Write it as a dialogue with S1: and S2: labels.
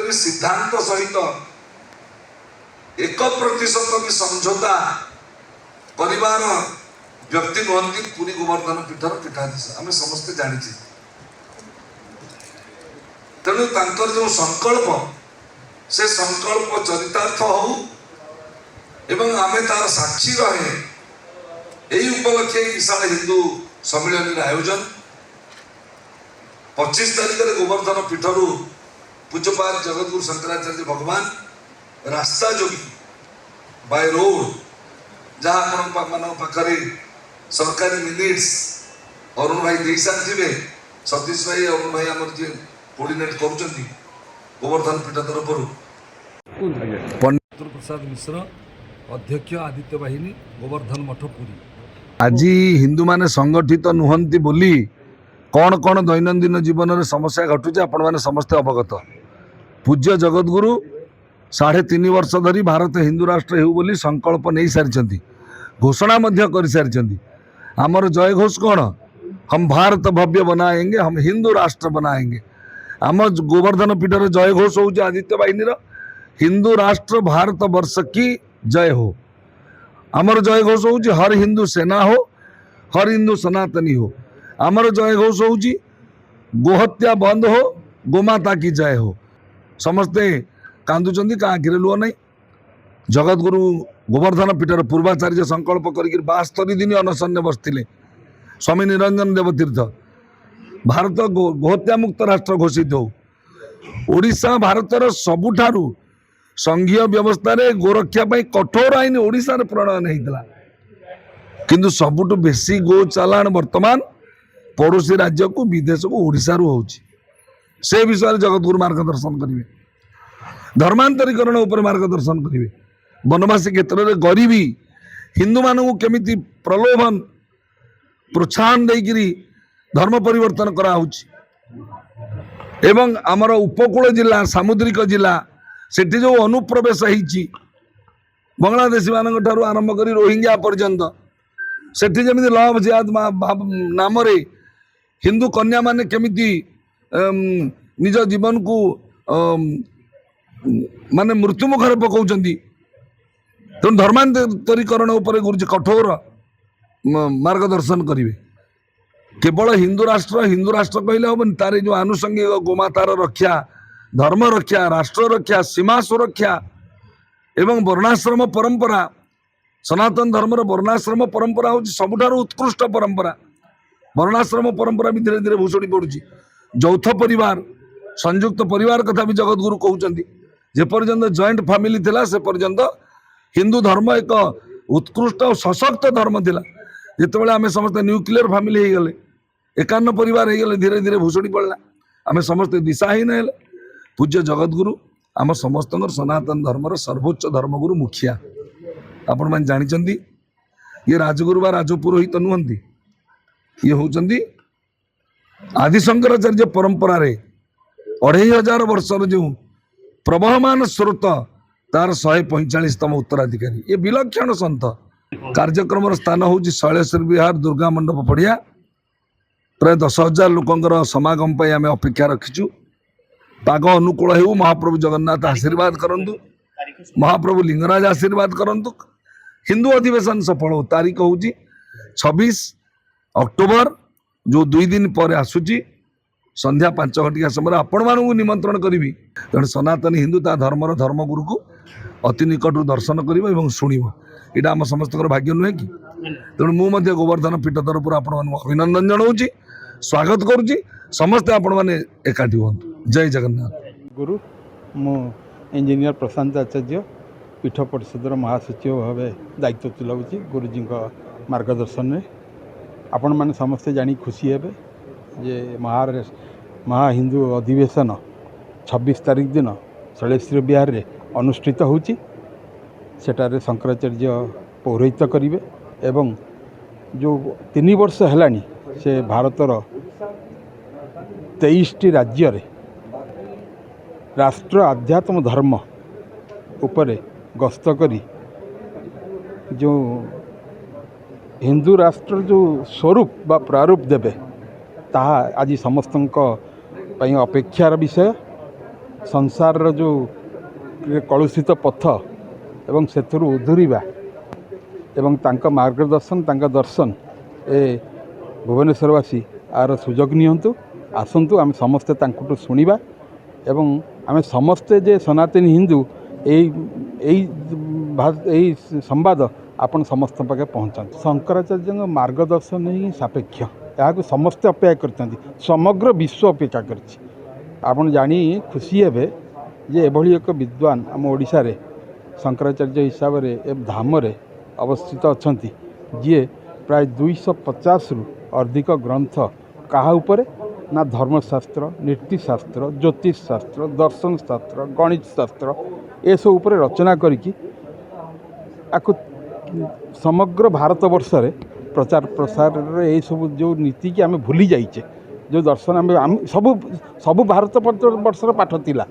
S1: भी सिद्धांत सहित 1% भी समझौता परिवार व्यक्ति नुहति पुरी गोवर्धन पीठर पीठाधीश आम समस्ते जानी तेणु तांकर जो संकल्प से संकल्प चरितार्थ हो एवं आमे तार साक्षी रहे यही उपलक्षे विशाल हिंदू सम्मिलन आयोजन 25 तारीख में गोवर्धन पीठर पूज्यपाद जगतगुरु शंकराचार्य भगवान रास्ता जोगी बाय रोड जहाँ आपण पाखे सरकारी मिनिट्स अरुण भाई दे सारी सतीश भाई अरुण भाई आम जी कोर्डिनेट कर गोवर्धन पीठ तरफ पंडित प्रसाद मिश्र अध्यक्ष आदित्य वाहिनी गोवर्धन मठ पुरी आज हिंदू माने संगठित नुहंती बोली कौन कौन दैनंदिन जीवन में समस्या घटुचे आपण माने समस्ते अवगत पूज्य जगतगुरु 3.5 वर्ष धरी भारत हिंदू राष्ट्र हो बोली संकल्प नहीं सारी घोषणा कर सारी आमर जय घोष कौन हम भारत भव्य बनाएंगे हम हिंदू राष्ट्र बनाएंगे आम गोवर्धन पीठर जय घोष हो आदित्य वाहिनी हिंदू राष्ट्र भारत वर्ष की जय हो आमर जय घोष हो हर हिंदू सेना हो हर हिंदू सनातनी हो आमर जय घोष हो गोहत्या बंद हो गोमाता की जय हो समस्ते कांदुचंदी का आखिरे लुह नहीं जगतगुरु गोवर्धन पीठर पूर्वाचार्य संकल्प कर 72 दिन अनशन बसते स्वामी निरंजन देवतीर्थ भारत गोहत्या मुक्त राष्ट्र घोषित हो ओडिशा भारतर सबुठारु संघीय व्यवस्था रे गोरक्षा कठोर आईन ओडिशा रे प्रणयन होता किंतु सबुठ बेसी गो चालान वर्तमान पड़ोसी राज्य को विदेश को ओडिशा रु होउची से विषय जगतगुरु मार्गदर्शन करेंगे धर्मांतरीकरण उपर मार्गदर्शन करेंगे वनवासी क्षेत्र में गरीबी हिंदू मानू केमिति प्रलोभन प्रोत्साहन देकरी धर्म परिवर्तन करा एवं आमर उपकूल जिला सामुद्रिक जिला सेठी जो अनुप्रवेश होती बांग्लादेशी मान ठारू आरंभ कर रोहिंग्या पर्यंत सेठी जमी लव जिहाद नाम हिंदू कन्या माने केमिति निज जीवन को माने मृत्यु मुखर पकाउछंती तेणु धर्मांतरीकरण उपर गुरुजी कठोर मार्गदर्शन करेंगे केवल हिंदू राष्ट्र कहले हम तार जो आनुषंगिक गोमातार रक्षा धर्म रक्षा राष्ट्र रक्षा सीमा सुरक्षा एवं वर्णाश्रम परंपरा सनातन धर्मर वर्णाश्रम परंपरा हूँ सबुठार उत्कृष्ट परंपरा वर्णाश्रम परंपरा भी धीरे धीरे भूषुड़ी पड़ुची यौथ परिवार संयुक्त परिवार कथा भी जगतगुरु कहते जेपर्यंत जॉइंट फैमिली थिला से पर्यंत हिंदू धर्म एक उत्कृष्ट और सशक्त धर्म थिला जितेबाला आम समस्त न्यूक्लियर फैमिली हो गले 51 परिवार हो गले धीरे धीरे भूषुड़ी पड़ला आम समस्ते दिशाहीन है पूज्य जगतगुरु आम समस्त सनातन धर्मर सर्वोच्च धर्मगुरु मुखिया आपण मैंने जानी ये राजगुरु बा राजपुरोहित नुहंती ये होचंदी आदिशंकराचार्य परंपरा रे 2500 वर्षर जो प्रवहमान स्रोत तार 145तम उत्तराधिकारी ये विलक्षण संत कार्यक्रम स्थान हूँ शैलेश्वर विहार दुर्गा मंडप पड़िया प्राय 10,000 लोकंर समागम पर आम अपेक्षा रखीचु पाग अनुकूल हो महाप्रभु जगन्नाथ आशीर्वाद करंतु महाप्रभु लिंगराज आशीर्वाद करंतु हिंदू अधिवेशन सफल हो तारीख हूँ 26 अक्टोबर जो 2 दिन पर आसूची संध्या 5 घटिया समय आपण मानू निमंत्रण करी तेणु सनातन हिंदू ता धर्मर धर्मगुरु को अति निकटू दर्शन कर शुण यहाँ आम समस्त भाग्य नुहे कि तेणु मुझे गोवर्धन पीठ तरफ आपण अभिनंदन जनाऊँ स्वागत करुच्ची समस्ते आपण मैंने एकाठी हूँ जय जगन्नाथ
S2: गुरु मु इंजीनियर प्रशांत आचार्य पीठ परिषदर महासचिव भाव दायित्व तुलाऊँगी गुरुजी मार्गदर्शन में आपण मैंने समस्ते जानी खुशी हे जे महाहिंदू अधिवेशन 26 तारीख दिन शैलेश्वर विहार रे अनुष्ठित होची सेटारे शंकराचार्य पौरोहित्य करिवे एवं जो 3 वर्ष हेलानी से भारतर 23टी राज्य रे राष्ट्र आध्यात्म धर्म उपरे गस्त करी जो हिंदू राष्ट्र जो स्वरूप बा प्रारूप देवे ताहा आज समस्त अपेक्षार विषय ସଂସାରର ଯେଉଁ କଳୁଷିତ ପଥ ଏବଂ ସେଥିରୁ ଉଦ୍ଧୁରିବା ଏବଂ ତାଙ୍କ ମାର୍ଗଦର୍ଶନ ତାଙ୍କ ଦର୍ଶନ ଏ ଭୁବନେଶ୍ୱରବାସୀ ଆର ସୁଯୋଗ ନିଅନ୍ତୁ। ଆସନ୍ତୁ ଆମେ ସମସ୍ତେ ତାଙ୍କଠୁ ଶୁଣିବା ଏବଂ ଆମେ ସମସ୍ତେ ଯେ ସନାତନୀ ହିନ୍ଦୁ ଏଇ ଏଇ ଏଇ ସମ୍ବାଦ ଆପଣ ସମସ୍ତଙ୍କ ପାଖେ ପହଞ୍ଚାନ୍ତୁ। ଶଙ୍କରାଚାର୍ଯ୍ୟଙ୍କ ମାର୍ଗଦର୍ଶନ ହିଁ ସାପେକ୍ଷ, ଏହାକୁ ସମସ୍ତେ ଅପେକ୍ଷା କରିଛନ୍ତି, ସମଗ୍ର ବିଶ୍ୱ ଅପେକ୍ଷା କରିଛି। ଆପଣ ଜାଣି ଖୁସି ହେବେ ଯେ ଏଭଳି ଏକ ବିଦ୍ୱାନ ଆମ ଓଡ଼ିଶାରେ ଶଙ୍କରାଚାର୍ଯ୍ୟ ହିସାବରେ ଏ ଧାମରେ ଅବସ୍ଥିତ ଅଛନ୍ତି, ଯିଏ ପ୍ରାୟ 250ରୁ ଅଧିକ ଗ୍ରନ୍ଥ କାହା ଉପରେ ନା ଧର୍ମଶାସ୍ତ୍ର, ନୀତିଶାସ୍ତ୍ର, ଜ୍ୟୋତିଷଶାସ୍ତ୍ର, ଦର୍ଶନ ଶାସ୍ତ୍ର, ଗଣିତ ଶାସ୍ତ୍ର ଏସବୁ ଉପରେ ରଚନା କରିକି ଆକୁ ସମଗ୍ର ଭାରତବର୍ଷରେ ପ୍ରଚାର ପ୍ରସାରରେ ଏଇସବୁ ଯେଉଁ ନୀତିକି ଆମେ ଭୁଲି ଯାଇଛେ, ଯେଉଁ ଦର୍ଶନ ଆମେ ସବୁ ଭାରତ ବର୍ଷର ପାଠ ଥିଲା